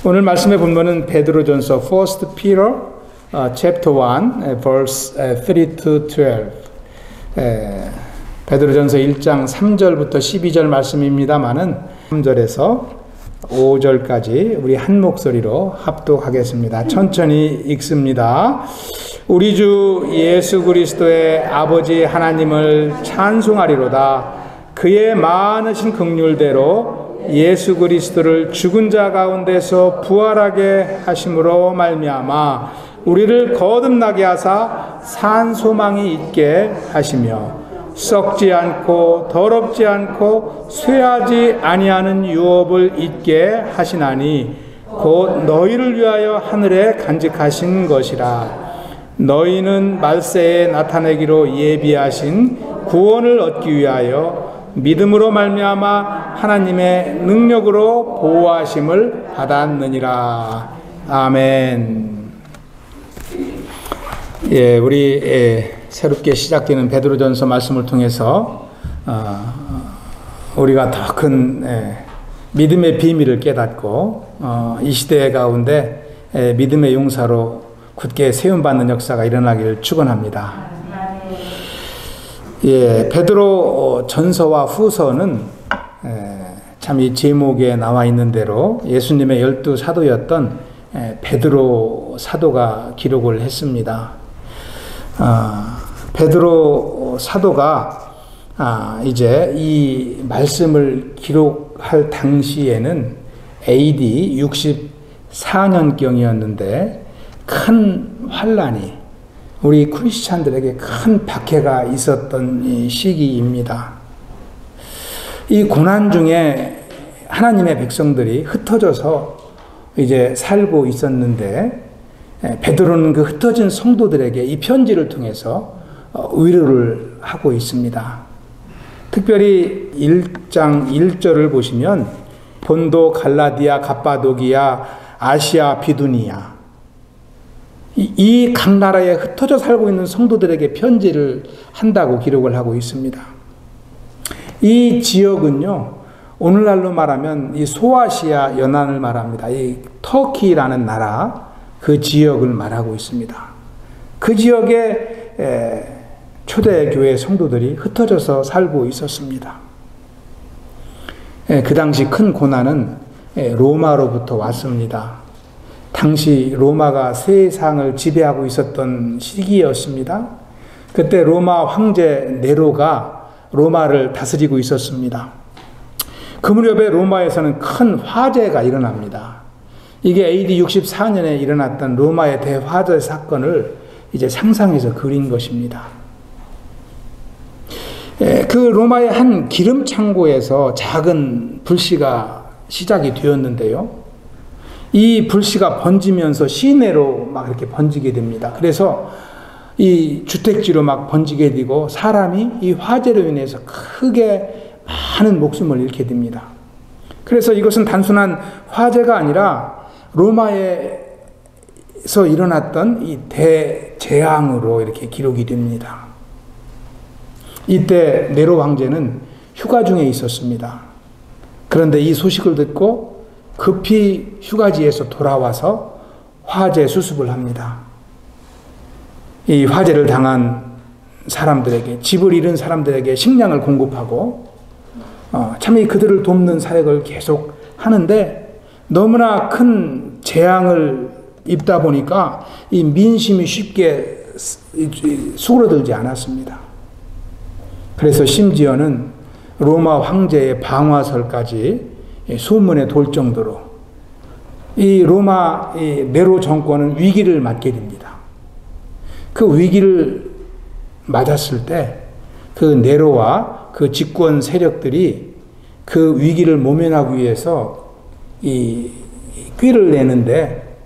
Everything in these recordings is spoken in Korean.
오늘 말씀의 본문은 베드로전서 1 Peter chapter 1 verse 3 to 12. 베드로전서 1장 3절부터 12절 말씀입니다만은 3절에서 5절까지 우리 한 목소리로 합독하겠습니다. 천천히 읽습니다. 우리 주 예수 그리스도의 아버지 하나님을 찬송하리로다. 그의 많으신 긍휼대로 예수 그리스도를 죽은 자 가운데서 부활하게 하심으로 말미암아 우리를 거듭나게 하사 산 소망이 있게 하시며 썩지 않고 더럽지 않고 쇠하지 아니하는 유업을 있게 하시나니 곧 너희를 위하여 하늘에 간직하신 것이라. 너희는 말세에 나타내기로 예비하신 구원을 얻기 위하여 믿음으로 말미암아 하나님의 능력으로 보호하심을 받았느니라. 아멘. 예, 우리 새롭게 시작되는 베드로전서 말씀을 통해서 우리가 더 큰 믿음의 비밀을 깨닫고 이 시대 가운데 믿음의 용사로 굳게 세움받는 역사가 일어나기를 축원합니다. 예, 베드로 전서와 후서는 참 이 제목에 나와 있는 대로 예수님의 12 사도였던 베드로 사도가 기록을 했습니다. 베드로 사도가 이제 이 말씀을 기록할 당시에는 AD 64년경이었는데 큰 환란이 우리 크리스찬들에게 큰 박해가 있었던 이 시기입니다. 이 고난 중에 하나님의 백성들이 흩어져서 이제 살고 있었는데 베드로는 그 흩어진 성도들에게 이 편지를 통해서 위로를 하고 있습니다. 특별히 1장 1절을 보시면 본도, 갈라디아, 갑바도기아, 아시아, 비두니아 이 각 나라에 흩어져 살고 있는 성도들에게 편지를 한다고 기록을 하고 있습니다. 이 지역은요, 오늘날로 말하면 이 소아시아 연안을 말합니다. 이 터키라는 나라, 그 지역을 말하고 있습니다. 그 지역에 초대교회 성도들이 흩어져서 살고 있었습니다. 그 당시 큰 고난은 로마로부터 왔습니다. 당시 로마가 세상을 지배하고 있었던 시기였습니다. 그때 로마 황제 네로가 로마를 다스리고 있었습니다. 그 무렵에 로마에서는 큰 화재가 일어납니다. 이게 AD 64년에 일어났던 로마의 대화재 사건을 이제 상상해서 그린 것입니다. 그 로마의 한 기름 창고에서 작은 불씨가 시작이 되었는데요. 이 불씨가 번지면서 시내로 막 이렇게 번지게 됩니다. 그래서 이 주택지로 막 번지게 되고 사람이 이 화재로 인해서 크게 많은 목숨을 잃게 됩니다. 그래서 이것은 단순한 화재가 아니라 로마에서 일어났던 이 대재앙으로 이렇게 기록이 됩니다. 이때 네로 황제는 휴가 중에 있었습니다. 그런데 이 소식을 듣고 급히 휴가지에서 돌아와서 화재 수습을 합니다. 이 화재를 당한 사람들에게, 집을 잃은 사람들에게 식량을 공급하고 참 그들을 돕는 사역을 계속 하는데 너무나 큰 재앙을 입다 보니까 이 민심이 쉽게 수그러들지 않았습니다. 그래서 심지어는 로마 황제의 방화설까지 소문에 돌 정도로 이 로마 네로 정권은 위기를 맞게 됩니다. 그 위기를 맞았을 때 그 네로와 그 집권 세력들이 그 위기를 모면하기 위해서 이 꾀를 내는데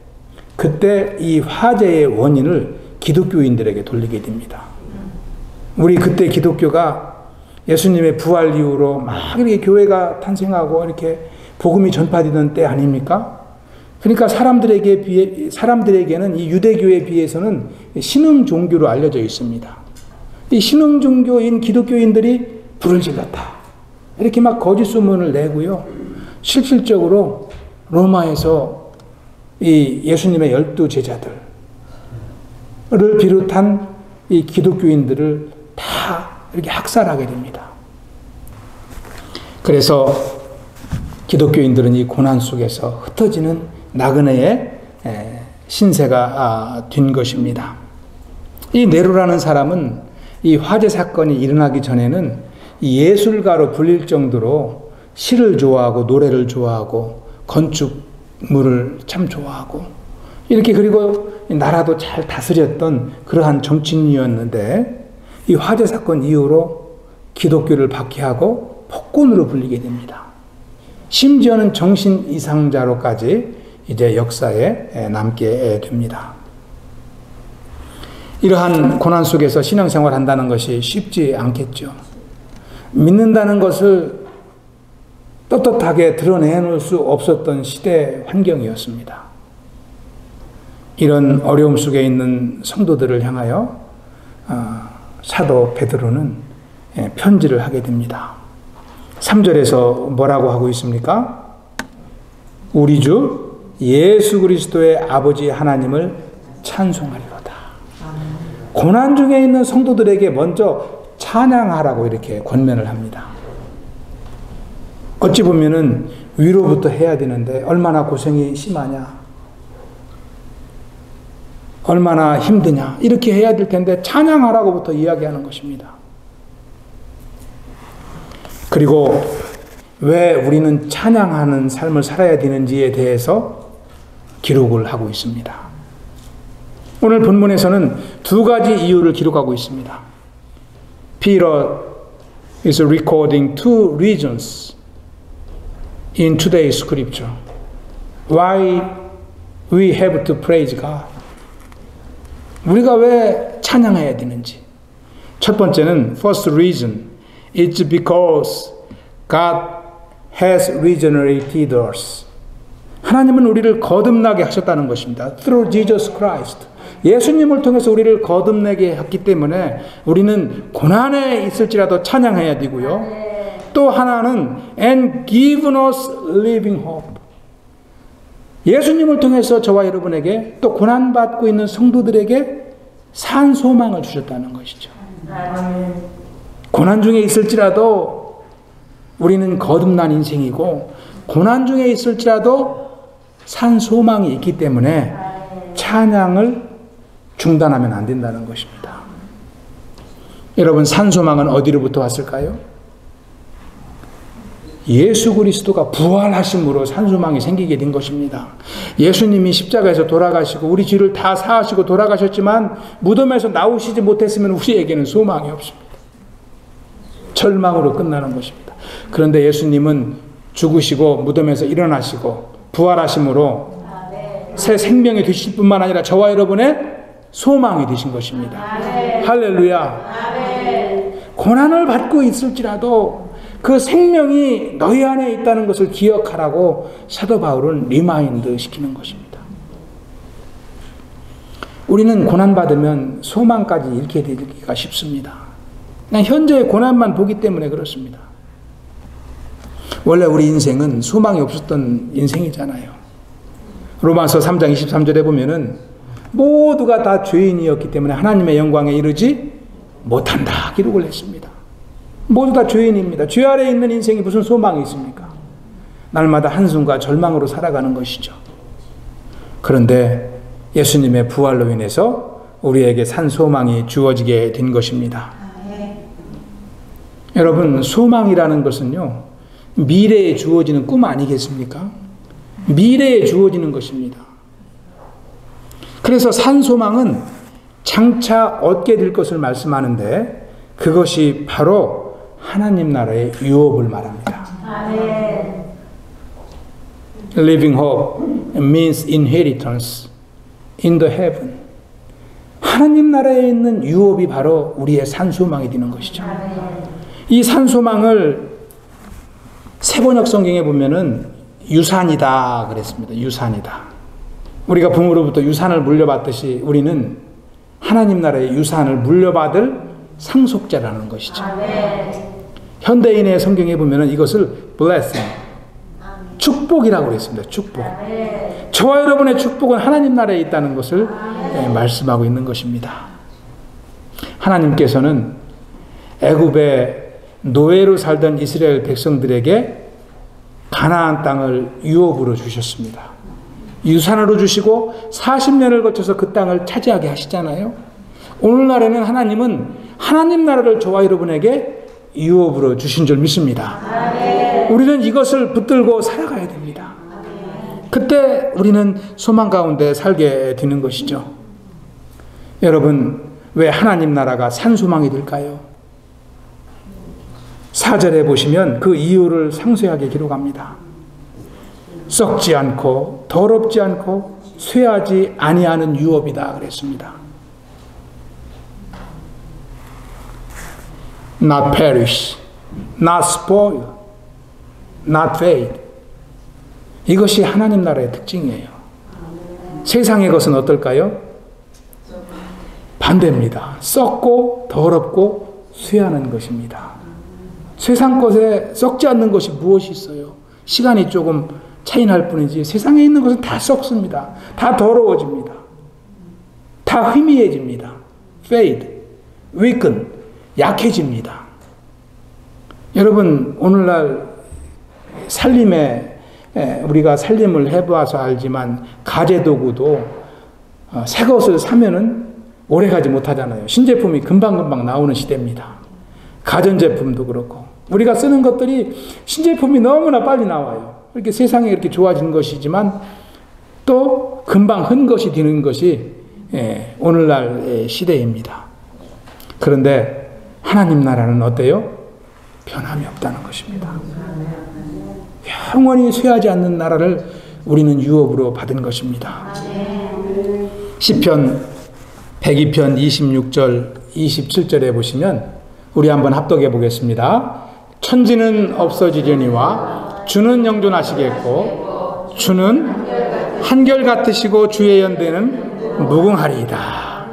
그때 이 화재의 원인을 기독교인들에게 돌리게 됩니다. 우리 그때 기독교가 예수님의 부활 이후로 막 이렇게 교회가 탄생하고 이렇게 복음이 전파되던 때 아닙니까? 그러니까 사람들에게는 이 유대교에 비해서는 신흥 종교로 알려져 있습니다. 이 신흥 종교인 기독교인들이 불을 질렀다. 이렇게 막 거짓 소문을 내고요. 실질적으로 로마에서 이 예수님의 12제자들을 비롯한 이 기독교인들을 다 이렇게 학살하게 됩니다. 그래서 기독교인들은 이 고난 속에서 흩어지는 나그네의 신세가 된 것입니다. 이 네로라는 사람은 이 화재 사건이 일어나기 전에는 이 예술가로 불릴 정도로 시를 좋아하고 노래를 좋아하고 건축물을 참 좋아하고 이렇게 그리고 나라도 잘 다스렸던 그러한 정치인이었는데 이 화재 사건 이후로 기독교를 박해하고 폭군으로 불리게 됩니다. 심지어는 정신 이상자로까지 이제 역사에 남게 됩니다. 이러한 고난 속에서 신앙생활 한다는 것이 쉽지 않겠죠. 믿는다는 것을 떳떳하게 드러내놓을 수 없었던 시대 환경이었습니다. 이런 어려움 속에 있는 성도들을 향하여 사도 베드로는 편지를 하게 됩니다. 3절에서 뭐라고 하고 있습니까? 우리 주 예수 그리스도의 아버지 하나님을 찬송하리로다. 고난 중에 있는 성도들에게 먼저 찬양하라고 이렇게 권면을 합니다. 어찌 보면은 위로부터 해야 되는데 얼마나 고생이 심하냐, 얼마나 힘드냐 이렇게 해야 될 텐데 찬양하라고부터 이야기하는 것입니다. 그리고 왜 우리는 찬양하는 삶을 살아야 되는지에 대해서 기록을 하고 있습니다. 오늘 본문에서는 두 가지 이유를 기록하고 있습니다. Peter is recording two reasons in today's scripture why we have to praise God. 우리가 왜 찬양해야 되는지. 첫 번째는 first reason, it's because God has regenerated us. 하나님은 우리를 거듭나게 하셨다는 것입니다. Through Jesus Christ. 예수님을 통해서 우리를 거듭나게 했기 때문에 우리는 고난에 있을지라도 찬양해야 되고요. 또 하나는 and given us living hope. 예수님을 통해서 저와 여러분에게 또 고난받고 있는 성도들에게 산 소망을 주셨다는 것이죠. 고난 중에 있을지라도 우리는 거듭난 인생이고 고난 중에 있을지라도 산 소망이 있기 때문에 찬양을 중단하면 안 된다는 것입니다. 여러분, 산 소망은 어디로부터 왔을까요? 예수 그리스도가 부활하심으로 산소망이 생기게 된 것입니다. 예수님이 십자가에서 돌아가시고 우리 죄를 다 사하시고 돌아가셨지만 무덤에서 나오시지 못했으면 우리에게는 소망이 없습니다. 절망으로 끝나는 것입니다. 그런데 예수님은 죽으시고 무덤에서 일어나시고 부활하심으로 새 생명이 되실 뿐만 아니라 저와 여러분의 소망이 되신 것입니다. 할렐루야. 고난을 받고 있을지라도 그 생명이 너희 안에 있다는 것을 기억하라고 사도 바울은 리마인드 시키는 것입니다. 우리는 고난받으면 소망까지 잃게 되기가 쉽습니다. 그냥 현재의 고난만 보기 때문에 그렇습니다. 원래 우리 인생은 소망이 없었던 인생이잖아요. 로마서 3장 23절에 보면은 모두가 다 죄인이었기 때문에 하나님의 영광에 이르지 못한다 기록을 했습니다. 모두 다 죄인입니다. 죄 아래에 있는 인생이 무슨 소망이 있습니까? 날마다 한숨과 절망으로 살아가는 것이죠. 그런데 예수님의 부활로 인해서 우리에게 산 소망이 주어지게 된 것입니다. 여러분, 소망이라는 것은요, 미래에 주어지는 꿈 아니겠습니까? 미래에 주어지는 것입니다. 그래서 산 소망은 장차 얻게 될 것을 말씀하는데 그것이 바로 하나님 나라의 유업을 말합니다. 아멘. Living hope means inheritance in the heaven. 하나님 나라에 있는 유업이 바로 우리의 산소망이 되는 것이죠. 아멘. 이 산소망을 세번역 성경에 보면은 유산이다 그랬습니다. 유산이다. 우리가 부모로부터 유산을 물려받듯이 우리는 하나님 나라의 유산을 물려받을 상속자라는 것이죠. 아멘. 현대인의 성경에 보면 이것을 blessing, 축복이라고 그랬습니다. 축복. 저와 여러분의 축복은 하나님 나라에 있다는 것을 말씀하고 있는 것입니다. 하나님께서는 애굽의 노예로 살던 이스라엘 백성들에게 가나안 땅을 유업으로 주셨습니다. 유산으로 주시고 40년을 거쳐서 그 땅을 차지하게 하시잖아요. 오늘날에는 하나님은 하나님 나라를 저와 여러분에게 유업으로 주신 줄 믿습니다. 우리는 이것을 붙들고 살아가야 됩니다. 그때 우리는 소망 가운데 살게 되는 것이죠. 여러분, 왜 하나님 나라가 산소망이 될까요? 4절에 보시면 그 이유를 상세하게 기록합니다. 썩지 않고 더럽지 않고 쇠하지 아니하는 유업이다 그랬습니다. Not perish, not spoil, not fade. 이것이 하나님 나라의 특징이에요. 세상의 것은 어떨까요? 반대입니다. 썩고 더럽고 쇠하는 것입니다. 세상 것에 썩지 않는 것이 무엇이 있어요? 시간이 조금 차이 날 뿐이지 세상에 있는 것은 다 썩습니다. 다 더러워집니다. 다 희미해집니다. fade, weaken, 약해집니다. 여러분, 오늘날 살림에 우리가 살림을 해봐서 알지만 가재도구도 새 것을 사면은 오래가지 못하잖아요. 신제품이 금방금방 나오는 시대입니다. 가전제품도 그렇고 우리가 쓰는 것들이 신제품이 너무나 빨리 나와요. 이렇게 세상에 이렇게 좋아진 것이지만 또 금방 흔 것이 되는 것이 오늘날 시대입니다. 그런데 하나님 나라는 어때요? 변함이 없다는 것입니다. 영원히 쇠하지 않는 나라를 우리는 유업으로 받은 것입니다. 시편 102편 26절 27절에 보시면 우리 한번 합독해 보겠습니다. 천지는 없어지려니와 주는 영존하시겠고 주는 한결같으시고 주의 연대는 무궁하리이다.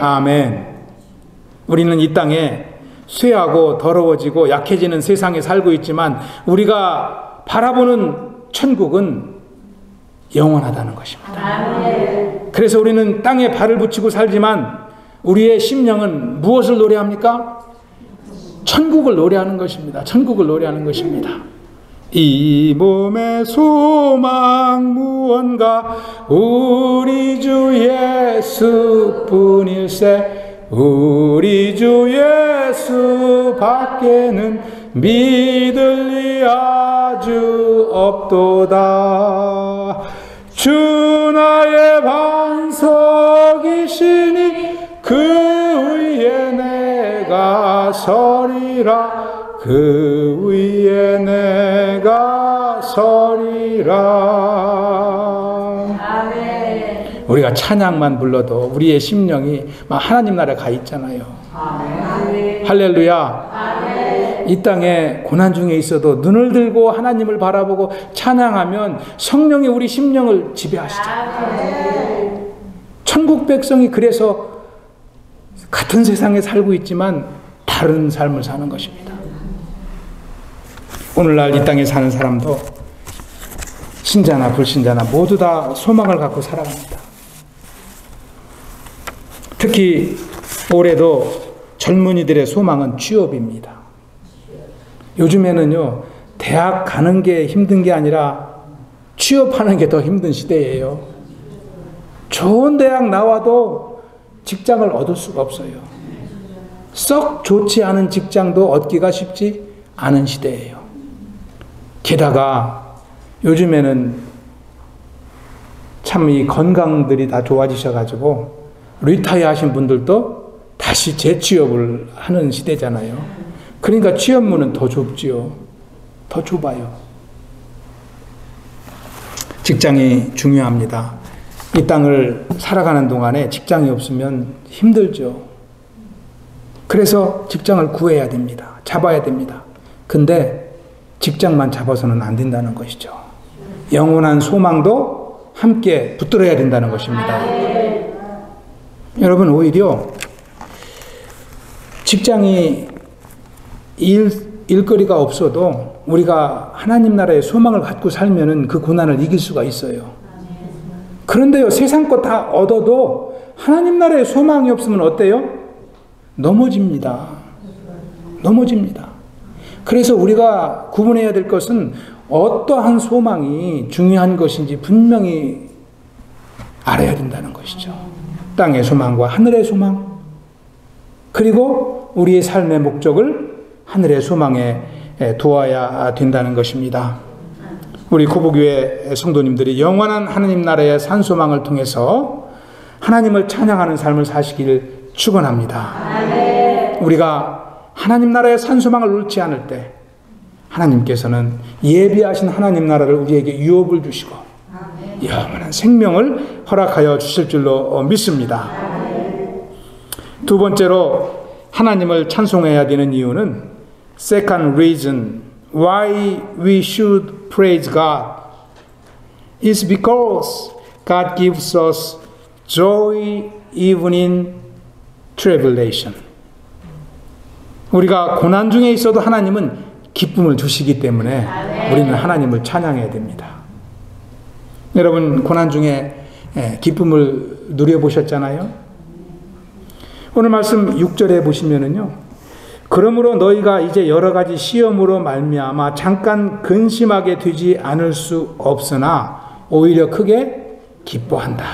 아멘. 우리는 이 땅에 쇠하고 더러워지고 약해지는 세상에 살고 있지만 우리가 바라보는 천국은 영원하다는 것입니다. 그래서 우리는 땅에 발을 붙이고 살지만 우리의 심령은 무엇을 노래합니까? 천국을 노래하는 것입니다. 천국을 노래하는 것입니다. 이 몸의 소망 무언가 우리 주 예수뿐일세 우리 주 예수 밖에는 믿을 리 아주 없도다. 주 나의 반석이시니 그 위에 내가 서리라 그 위에 내가 서리라. 아멘. 우리가 찬양만 불러도 우리의 심령이 막 하나님 나라에 가 있잖아요. 아멘. 할렐루야. 아멘. 이 땅에 고난 중에 있어도 눈을 들고 하나님을 바라보고 찬양하면 성령이 우리 심령을 지배하시잖아요. 천국 백성이 그래서 같은 세상에 살고 있지만 다른 삶을 사는 것입니다. 오늘날 이 땅에 사는 사람도 신자나 불신자나 모두 다 소망을 갖고 살아갑니다. 특히 올해도 젊은이들의 소망은 취업입니다. 요즘에는요, 대학 가는 게 힘든 게 아니라 취업하는 게 더 힘든 시대예요. 좋은 대학 나와도 직장을 얻을 수가 없어요. 썩 좋지 않은 직장도 얻기가 쉽지 않은 시대예요. 게다가 요즘에는 참 이 건강들이 다 좋아지셔가지고 리타이어 하신 분들도 다시 재취업을 하는 시대잖아요. 그러니까 취업문은 더 좁지요. 더 좁아요. 직장이 중요합니다. 이 땅을 살아가는 동안에 직장이 없으면 힘들죠. 그래서 직장을 구해야 됩니다. 잡아야 됩니다. 근데 직장만 잡아서는 안 된다는 것이죠. 영원한 소망도 함께 붙들어야 된다는 것입니다. 여러분, 오히려 직장이 일거리가 없어도 우리가 하나님 나라의 소망을 갖고 살면은 그 고난을 이길 수가 있어요. 그런데요, 세상 거 다 얻어도 하나님 나라의 소망이 없으면 어때요? 넘어집니다. 넘어집니다. 그래서 우리가 구분해야 될 것은 어떠한 소망이 중요한 것인지 분명히 알아야 된다는 것이죠. 땅의 소망과 하늘의 소망, 그리고 우리의 삶의 목적을 하늘의 소망에 두어야 된다는 것입니다. 우리 고부교회 성도님들이 영원한 하나님 나라의 산소망을 통해서 하나님을 찬양하는 삶을 사시기를 축원합니다. 우리가 하나님 나라의 산소망을 놓지 않을 때 하나님께서는 예비하신 하나님 나라를 우리에게 유업을 주시고 영원한 생명을 허락하여 주실 줄로 믿습니다. 두 번째로 하나님을 찬송해야 되는 이유는 second reason why we should praise God is because God gives us joy even in tribulation. 우리가 고난 중에 있어도 하나님은 기쁨을 주시기 때문에 우리는 하나님을 찬양해야 됩니다. 여러분, 고난 중에 기쁨을 누려보셨잖아요? 오늘 말씀 6절에 보시면은요, 그러므로 너희가 이제 여러 가지 시험으로 말미암아 잠깐 근심하게 되지 않을 수 없으나 오히려 크게 기뻐한다.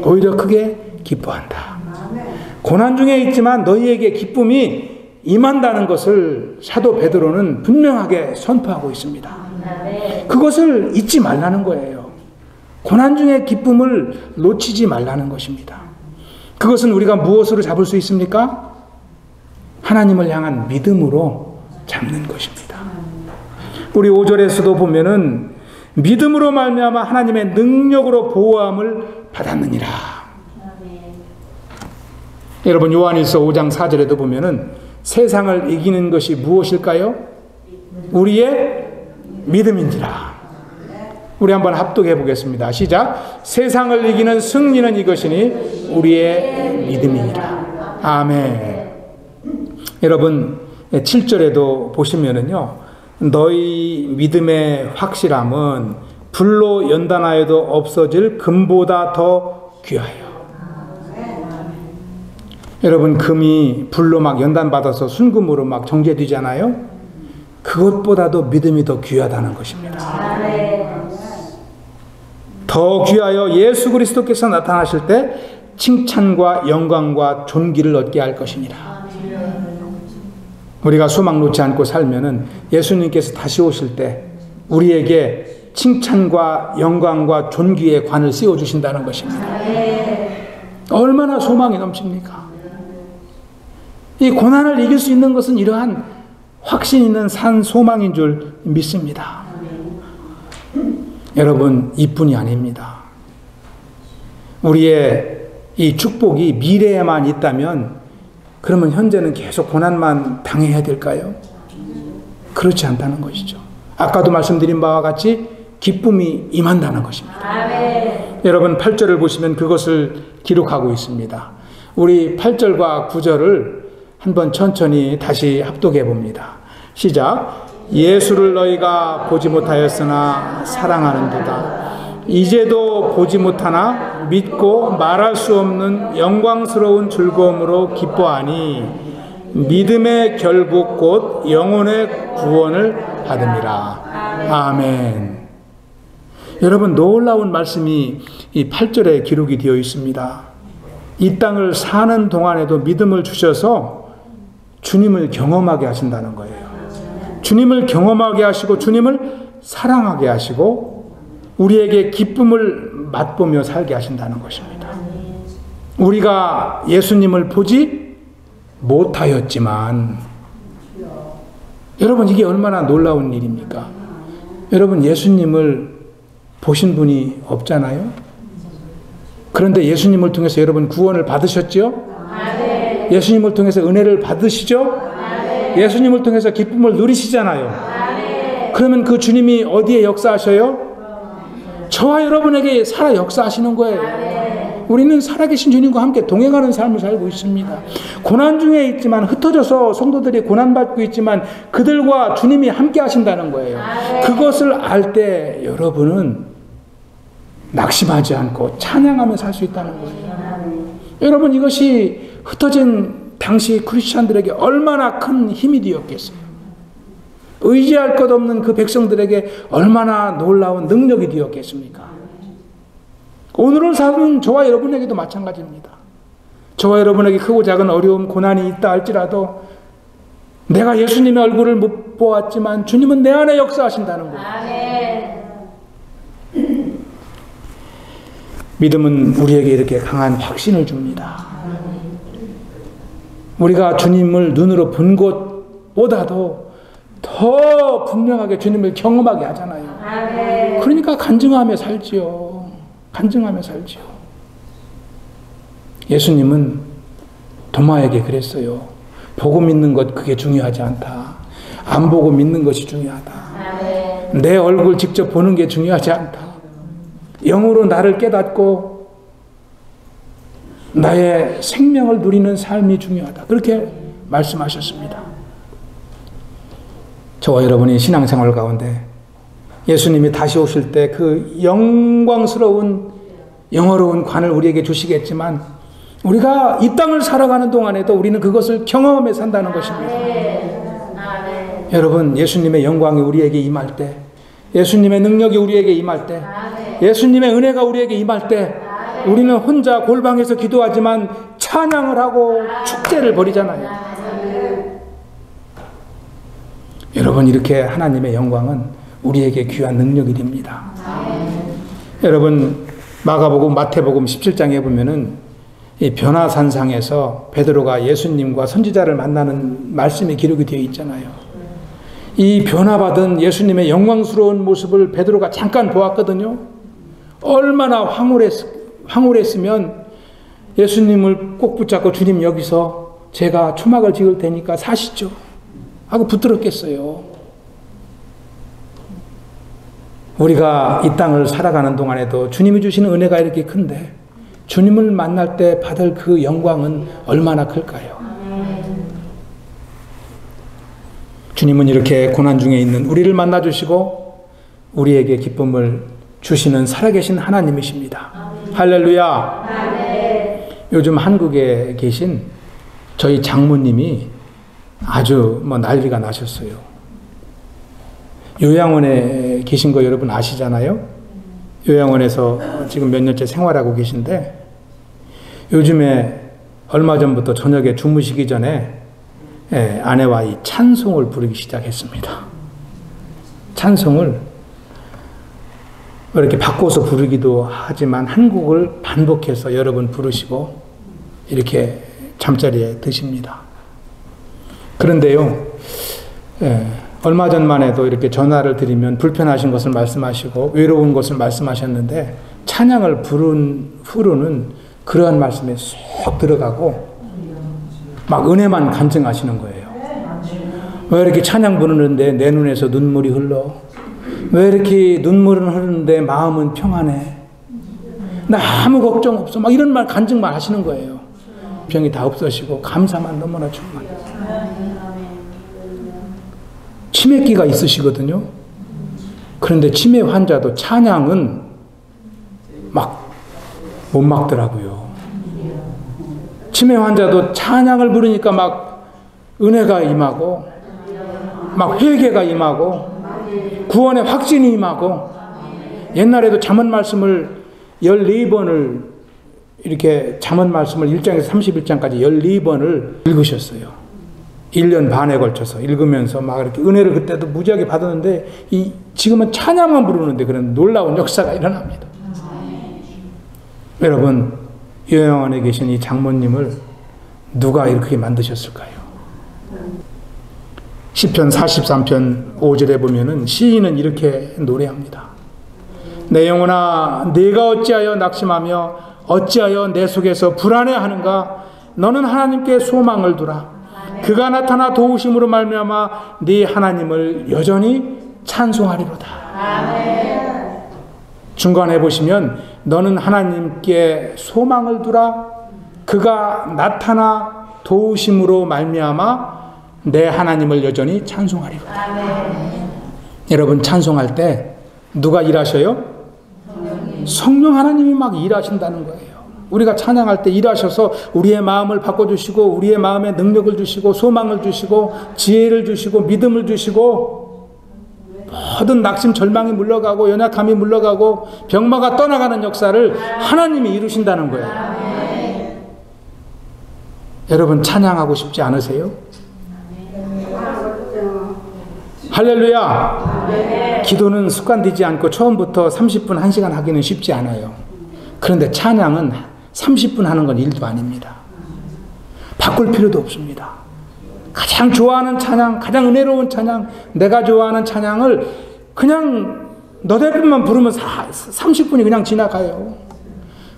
오히려 크게 기뻐한다. 고난 중에 있지만 너희에게 기쁨이 임한다는 것을 사도 베드로는 분명하게 선포하고 있습니다. 그것을 잊지 말라는 거예요. 고난 중에 기쁨을 놓치지 말라는 것입니다. 그것은 우리가 무엇으로 잡을 수 있습니까? 하나님을 향한 믿음으로 잡는 것입니다. 우리 5절에서도 보면은 믿음으로 말미암아 하나님의 능력으로 보호함을 받았느니라. 여러분, 요한일서 5장 4절에도 보면은 세상을 이기는 것이 무엇일까요? 우리의 믿음인지라. 우리 한번 합독해 보겠습니다. 시작. 세상을 이기는 승리는 이것이니 우리의 믿음이니라. 아멘. 여러분, 7절에도 보시면은요, 너희 믿음의 확실함은 불로 연단하여도 없어질 금보다 더 귀하여. 여러분, 금이 불로 막 연단받아서 순금으로 막 정제되잖아요. 그것보다도 믿음이 더 귀하다는 것입니다. 더 귀하여 예수 그리스도께서 나타나실 때 칭찬과 영광과 존귀를 얻게 할 것이니라. 우리가 소망 놓지 않고 살면은 예수님께서 다시 오실 때 우리에게 칭찬과 영광과 존귀의 관을 씌워주신다는 것입니다. 얼마나 소망이 넘칩니까? 이 고난을 이길 수 있는 것은 이러한 확신 있는 산 소망인 줄 믿습니다. 여러분, 이뿐이 아닙니다. 우리의 이 축복이 미래에만 있다면 그러면 현재는 계속 고난만 당해야 될까요? 그렇지 않다는 것이죠. 아까도 말씀드린 바와 같이 기쁨이 임한다는 것입니다. 여러분, 8절을 보시면 그것을 기록하고 있습니다. 우리 8절과 9절을 한번 천천히 다시 합독해 봅니다. 시작. 예수를 너희가 보지 못하였으나 사랑하는도다. 이제도 보지 못하나 믿고 말할 수 없는 영광스러운 즐거움으로 기뻐하니 믿음의 결국 곧 영혼의 구원을 받음이라. 아멘. 여러분, 놀라운 말씀이 이 8절에 기록이 되어 있습니다. 이 땅을 사는 동안에도 믿음을 주셔서 주님을 경험하게 하신다는 거예요. 주님을 경험하게 하시고 주님을 사랑하게 하시고 우리에게 기쁨을 맛보며 살게 하신다는 것입니다. 우리가 예수님을 보지 못하였지만, 여러분, 이게 얼마나 놀라운 일입니까? 여러분, 예수님을 보신 분이 없잖아요? 그런데 예수님을 통해서 여러분 구원을 받으셨죠? 예수님을 통해서 은혜를 받으시죠? 예수님을 통해서 기쁨을 누리시잖아요. 그러면 그 주님이 어디에 역사하셔요? 저와 여러분에게 살아 역사하시는 거예요. 우리는 살아계신 주님과 함께 동행하는 삶을 살고 있습니다. 고난 중에 있지만, 흩어져서 성도들이 고난받고 있지만 그들과 주님이 함께 하신다는 거예요. 그것을 알 때 여러분은 낙심하지 않고 찬양하며 살 수 있다는 거예요. 여러분, 이것이 흩어진 당시 크리스찬들에게 얼마나 큰 힘이 되었겠어요. 의지할 것 없는 그 백성들에게 얼마나 놀라운 능력이 되었겠습니까? 오늘을 사는 저와 여러분에게도 마찬가지입니다. 저와 여러분에게 크고 작은 어려움, 고난이 있다 할지라도 내가 예수님의 얼굴을 못 보았지만 주님은 내 안에 역사하신다는 거예요. 믿음은 우리에게 이렇게 강한 확신을 줍니다. 우리가 주님을 눈으로 본 것보다도 더 분명하게 주님을 경험하게 하잖아요. 그러니까 간증하며 살지요. 간증하며 살지요. 예수님은 도마에게 그랬어요. 보고 믿는 것 그게 중요하지 않다. 안 보고 믿는 것이 중요하다. 내 얼굴 직접 보는 게 중요하지 않다. 영으로 나를 깨닫고 나의 생명을 누리는 삶이 중요하다. 그렇게 말씀하셨습니다. 저와 여러분이 신앙생활 가운데 예수님이 다시 오실 때 그 영광스러운 영어로운 관을 우리에게 주시겠지만 우리가 이 땅을 살아가는 동안에도 우리는 그것을 경험하며 산다는 것입니다. 여러분, 예수님의 영광이 우리에게 임할 때, 예수님의 능력이 우리에게 임할 때, 예수님의 은혜가 우리에게 임할 때 우리는 혼자 골방에서 기도하지만 찬양을 하고 축제를 벌이잖아요. 여러분, 이렇게 하나님의 영광은 우리에게 귀한 능력이 됩니다. 여러분, 마가복음, 마태복음 17장에 보면은 이 변화산상에서 베드로가 예수님과 선지자를 만나는 말씀이 기록이 되어 있잖아요. 이 변화받은 예수님의 영광스러운 모습을 베드로가 잠깐 보았거든요. 얼마나 황홀했으면 예수님을 꼭 붙잡고 주님 여기서 제가 초막을 지을 테니까 사시죠 하고 붙들었겠어요. 우리가 이 땅을 살아가는 동안에도 주님이 주시는 은혜가 이렇게 큰데 주님을 만날 때 받을 그 영광은 얼마나 클까요? 주님은 이렇게 고난 중에 있는 우리를 만나주시고 우리에게 기쁨을 주시는 살아계신 하나님이십니다. 할렐루야. 요즘 한국에 계신 저희 장모님이 아주 난리가 나셨어요. 요양원에 계신 거 여러분 아시잖아요? 요양원에서 지금 몇 년째 생활하고 계신데 요즘에 얼마 전부터 저녁에 주무시기 전에 아내와 이 찬송을 부르기 시작했습니다. 찬송을 이렇게 바꿔서 부르기도 하지만 한 곡을 반복해서 여러 번 부르시고 이렇게 잠자리에 드십니다. 그런데요, 얼마 전만 해도 이렇게 전화를 드리면 불편하신 것을 말씀하시고 외로운 것을 말씀하셨는데 찬양을 부른 후로는 그러한 말씀에 쏙 들어가고 막 은혜만 간증하시는 거예요. 왜 이렇게 찬양 부르는데 내 눈에서 눈물이 흘러? 왜 이렇게 눈물은 흐르는데 마음은 평안해? 나 아무 걱정 없어. 막 이런 말 간증만 하시는 거예요. 병이 다 없어지고 감사만 너무나 충만해요. 치매기가 있으시거든요. 그런데 치매 환자도 찬양은 막 못 막더라고요. 치매 환자도 찬양을 부르니까 막 은혜가 임하고 막 회개가 임하고 구원의 확신이 임하고 옛날에도 잠언 말씀을 14번을 이렇게 잠언 말씀을 1장에서 31장까지 14번을 읽으셨어요. 1년 반에 걸쳐서 읽으면서 막 이렇게 은혜를 그때도 무지하게 받았는데 지금은 찬양만 부르는데 그런 놀라운 역사가 일어납니다. 여러분, 요양원에 계신 이 장모님을 누가 이렇게 만드셨을까요? 시편 43편 5절에 보면은 시인은 이렇게 노래합니다. 내 영혼아, 네가 어찌하여 낙심하며 어찌하여 내 속에서 불안해하는가? 너는 하나님께 소망을 두라. 그가 나타나 도우심으로 말미암아 네 하나님을 여전히 찬송하리로다. 아멘. 중간에 보시면 너는 하나님께 소망을 두라. 그가 나타나 도우심으로 말미암아 내 하나님을 여전히 찬송하리라. 여러분 찬송할 때 누가 일하셔요? 성령 하나님이 막 일하신다는 거예요. 우리가 찬양할 때 일하셔서 우리의 마음을 바꿔주시고 우리의 마음에 능력을 주시고 소망을 주시고 지혜를 주시고 믿음을 주시고 모든 낙심 절망이 물러가고 연약함이 물러가고 병마가 떠나가는 역사를 하나님이 이루신다는 거예요. 여러분 찬양하고 싶지 않으세요? 할렐루야. 기도는 습관되지 않고 처음부터 30분 1시간 하기는 쉽지 않아요. 그런데 찬양은 30분 하는 건 일도 아닙니다. 바꿀 필요도 없습니다. 가장 좋아하는 찬양, 가장 은혜로운 찬양, 내가 좋아하는 찬양을 그냥 너댓뿐만 부르면 30분이 그냥 지나가요.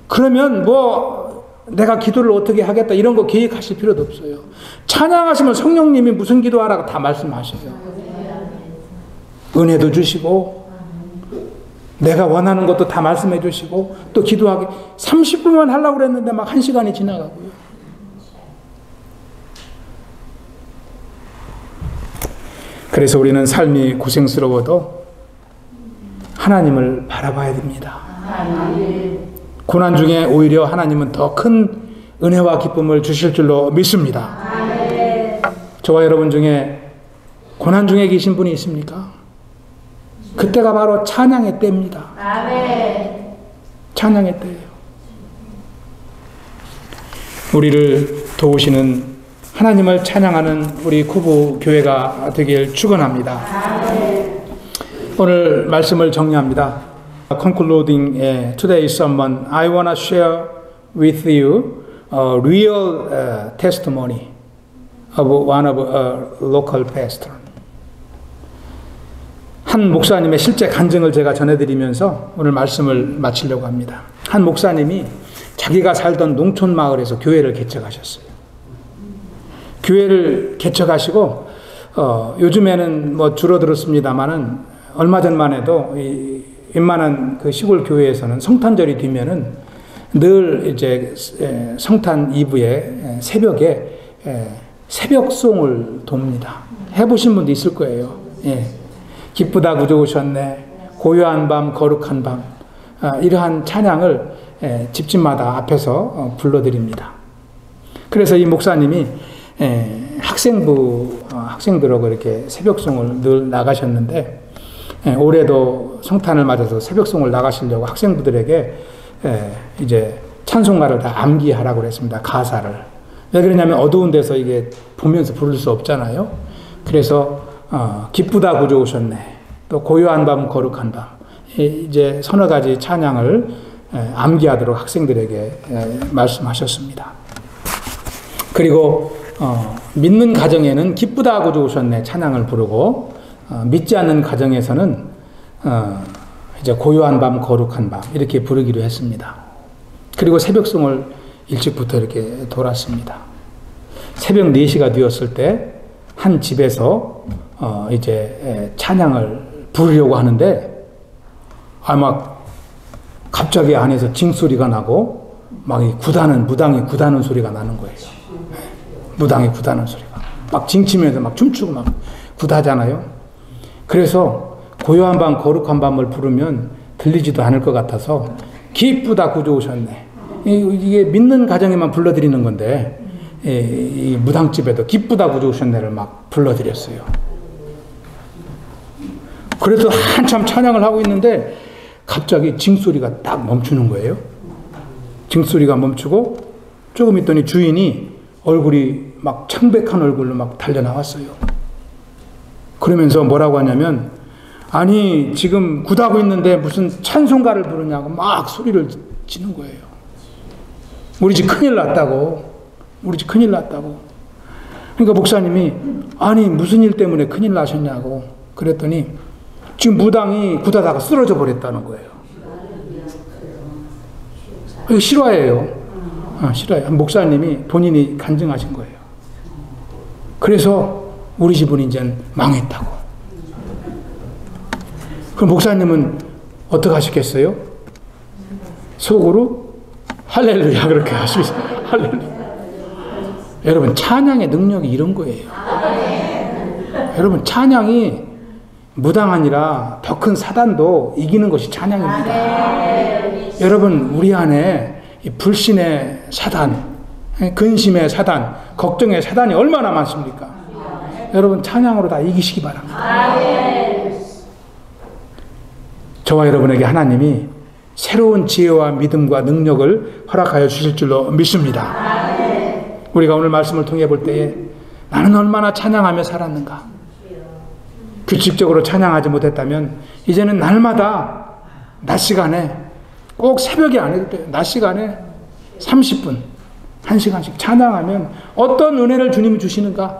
그러면 뭐 내가 기도를 어떻게 하겠다 이런 거 계획하실 필요도 없어요. 찬양하시면 성령님이 무슨 기도하라고 다 말씀하셔요. 은혜도 주시고 내가 원하는 것도 다 말씀해 주시고 또 기도하게 30분만 하려고 그랬는데 막 1시간이 지나가고요. 그래서 우리는 삶이 고생스러워도 하나님을 바라봐야 됩니다. 고난 중에 오히려 하나님은 더 큰 은혜와 기쁨을 주실 줄로 믿습니다. 저와 여러분 중에 고난 중에 계신 분이 있습니까? 그때가 바로 찬양의 때입니다. 찬양의 때예요. 우리를 도우시는 하나님을 찬양하는 우리 쿠부 교회가 되길 축원합니다. 오늘 말씀을 정리합니다. Concluding today's sermon, I want to share with you a real testimony of one of a local pastor. 한 목사님의 실제 간증을 제가 전해드리면서 오늘 말씀을 마치려고 합니다. 한 목사님이 자기가 살던 농촌 마을에서 교회를 개척하셨어요. 교회를 개척하시고 요즘에는 뭐 줄어들었습니다만은 얼마 전만 해도 웬만한 그 시골 교회에서는 성탄절이 되면은 늘 이제 성탄 이브에 새벽에 새벽송을 돕니다. 해보신 분도 있을 거예요. 예. 기쁘다 구주 오셨네, 고요한 밤 거룩한 밤, 이러한 찬양을 집집마다 앞에서 불러드립니다. 그래서 이 목사님이 학생들하고 이렇게 새벽송을 늘 나가셨는데 올해도 성탄을 맞아서 새벽송을 나가시려고 학생부들에게 이제 찬송가를 다 암기하라고 그랬습니다. 가사를. 왜 그러냐면 어두운 데서 이게 보면서 부를 수 없잖아요. 그래서 기쁘다 구주 오셨네, 또 고요한 밤 거룩한 밤, 이제 서너 가지 찬양을 암기하도록 학생들에게 말씀하셨습니다. 그리고 믿는 가정에는 기쁘다 구주 오셨네 찬양을 부르고 믿지 않는 가정에서는 이제 고요한 밤 거룩한 밤 이렇게 부르기로 했습니다. 그리고 새벽송을 일찍부터 이렇게 돌았습니다. 새벽 4시가 되었을 때 한 집에서 이제 찬양을 부르려고 하는데 막 갑자기 안에서 징소리가 나고 막 무당이 구다는 소리가 나는 거예요. 무당이 구다는 소리가 막 징치면서 막 춤추고 막 구다잖아요. 그래서 고요한 밤 거룩한 밤을 부르면 들리지도 않을 것 같아서 기쁘다 구주 오셨네, 이게 믿는 가정에만 불러드리는 건데 이 무당집에도 기쁘다 구주 오셨네를 막 불러드렸어요. 그래서 한참 찬양을 하고 있는데 갑자기 징소리가 딱 멈추는 거예요. 징소리가 멈추고 조금 있더니 주인이 얼굴이 막 창백한 얼굴로 막 달려나왔어요. 그러면서 뭐라고 하냐면, 아니 지금 굿하고 있는데 무슨 찬송가를 부르냐고 막 소리를 지는 거예요. 우리 집 큰일 났다고. 우리 집 큰일 났다고. 그러니까 목사님이 아니 무슨 일 때문에 큰일 나셨냐고 그랬더니 지금 무당이 굿하다가 쓰러져 버렸다는 거예요. 이거 실화예요. 실화예요. 목사님이 본인이 간증하신 거예요. 그래서 우리 집은 이제 망했다고. 그럼 목사님은 어떻게 하시겠어요? 속으로 할렐루야 그렇게 하시면서 할렐루야. 여러분 찬양의 능력이 이런 거예요. 여러분 찬양이 무당하니라 더 큰 사단도 이기는 것이 찬양입니다. 여러분 우리 안에 이 불신의 사단, 근심의 사단, 걱정의 사단이 얼마나 많습니까? 여러분 찬양으로 다 이기시기 바랍니다. 저와 여러분에게 하나님이 새로운 지혜와 믿음과 능력을 허락하여 주실 줄로 믿습니다. 우리가 오늘 말씀을 통해 볼 때에 나는 얼마나 찬양하며 살았는가. 규칙적으로 찬양하지 못했다면 이제는 날마다 낮 시간에 꼭 새벽에 안 해도 돼요. 낮 시간에 30분 1시간씩 찬양하면 어떤 은혜를 주님이 주시는가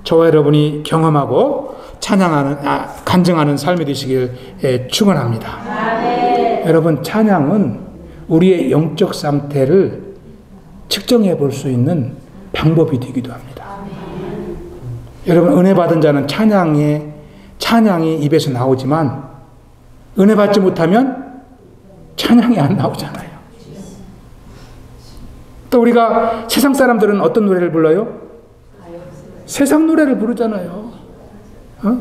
저와 여러분이 경험하고 찬양하는 간증하는 삶이 되시길 축원합니다. 여러분 찬양은 우리의 영적 상태를 측정해 볼 수 있는 방법이 되기도 합니다. 여러분 은혜 받은 자는 찬양이 입에서 나오지만 은혜 받지 못하면 찬양이 안 나오잖아요. 또 우리가 세상 사람들은 어떤 노래를 불러요? 세상 노래를 부르잖아요.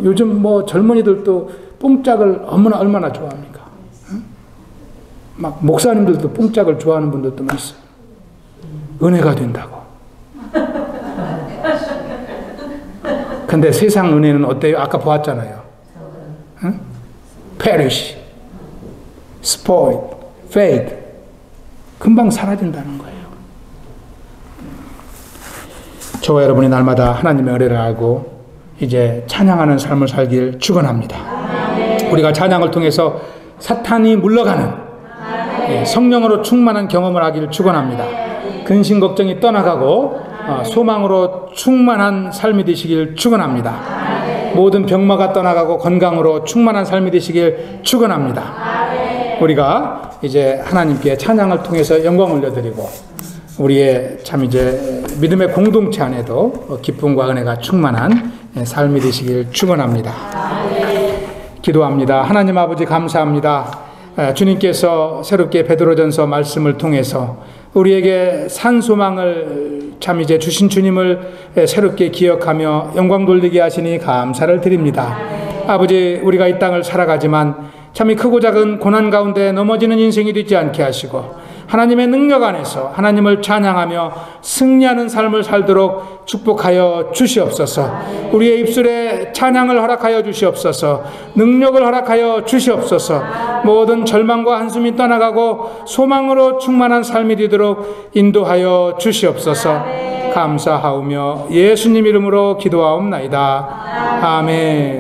요즘 뭐 젊은이들도 뽕짝을 얼마나 좋아합니까? 막 목사님들도 뽕짝을 좋아하는 분들도 있어요. 은혜가 된다고. 근데 세상 은혜는 어때요? 아까 보았잖아요. perish, spoil, fade. 금방 사라진다는 거예요. 저와 여러분이 날마다 하나님의 은혜를 알고 이제 찬양하는 삶을 살길 축원합니다. 우리가 찬양을 통해서 사탄이 물러가는 성령으로 충만한 경험을 하기를 축원합니다. 근심 걱정이 떠나가고 소망으로 충만한 삶이 되시길 축원합니다. 모든 병마가 떠나가고 건강으로 충만한 삶이 되시길 축원합니다. 우리가 이제 하나님께 찬양을 통해서 영광을 올려드리고 우리의 참 이제 믿음의 공동체 안에도 기쁨과 은혜가 충만한 삶이 되시길 축원합니다. 기도합니다. 하나님 아버지 감사합니다. 주님께서 새롭게 베드로전서 말씀을 통해서 우리에게 산 소망을 참 이제 주신 주님을 새롭게 기억하며 영광 돌리게 하시니 감사를 드립니다. 아버지 우리가 이 땅을 살아가지만 참 이 크고 작은 고난 가운데 넘어지는 인생이 되지 않게 하시고 하나님의 능력 안에서 하나님을 찬양하며 승리하는 삶을 살도록 축복하여 주시옵소서. 우리의 입술에 찬양을 허락하여 주시옵소서. 능력을 허락하여 주시옵소서. 모든 절망과 한숨이 떠나가고 소망으로 충만한 삶이 되도록 인도하여 주시옵소서. 감사하오며 예수님 이름으로 기도하옵나이다. 아멘.